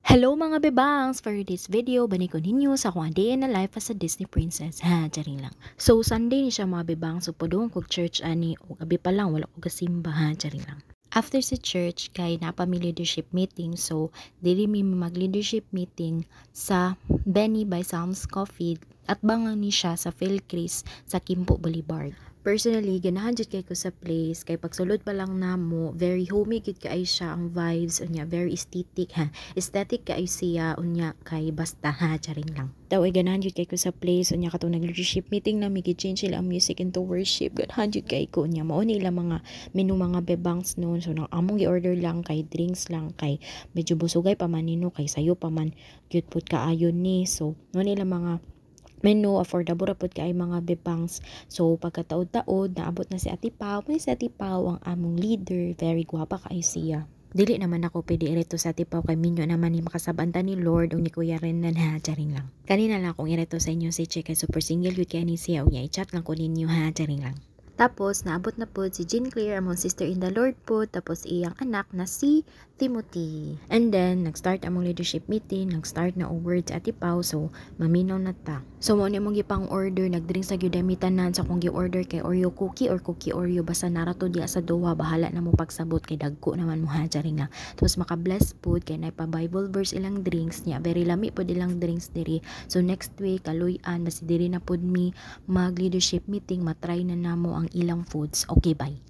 Hello mga bebangs! For this video, balik ko ninyo sa akong day in a life as a Disney princess. Ha, charing lang. So, Sunday ni siya mga bebangs. So, podong kog church ani. O gabi pa lang, wala ko kasimba. Ha, charing lang. After sa church, kay napami leadership meeting. So, dili mi mag-leadership meeting sa Benny by Sam's Coffee at bangang ni siya sa Philcris sa Kimpo Boulevard. Personally, ganahan jud kay ko sa place kay pagsulod pa lang namo, very homey gid kay siya ang vibes unya, very aesthetic ha. Aesthetic kay siya unya kay basta ha, charing lang. Daw ay ganahan jud kay ko sa place unya katong nag-leadership meeting na change sila ang music into worship. Ganahan jud kay ko unya mao ni ilang mga menu mga bebangs noon. So nang among gi-order lang kay drinks lang kay medyo busugay pa man nino kay sayo pa man gyud pud kaayon ni. So mao ni ilang mga menu affordable ra pud kay mga bebangs. So pagkataod-taod naabot na si Ate Pau. May si Ate Pau ang among leader, very gwapa kay siya. Dili naman ako pwede ireto sa Ate Pau kay minyo naman ni makasabanta ni Lord o ni Kuya Renan ha, charing lang. Kanina lang akong ireto sa inyo si Che kay super single yun kaya ni siya unya i-chat lang ko ninyo ha, charing lang. Tapos naabot na po si Jean Claire, among sister in the Lord po, tapos iyang anak na si Timothy. And then nag-start among leadership meeting, nag-start na ang words Ate Pau, so maminaw na ta. So mo ni mong gipang order, nagdrink sa gyud tanan sa kung gi-order kay Oreo cookie or cookie Oreo basta narato diya sa duha, bahala na mo pagsabot kay dagko naman mo ha, charing lang. Tapos maka-bless food kay nay pa Bible verse ilang drinks niya, very lami po ilang drinks diri. So next week kaluy-an basi diri na pud mi mag leadership meeting, matry na namo ang ilang foods. Okay, bye.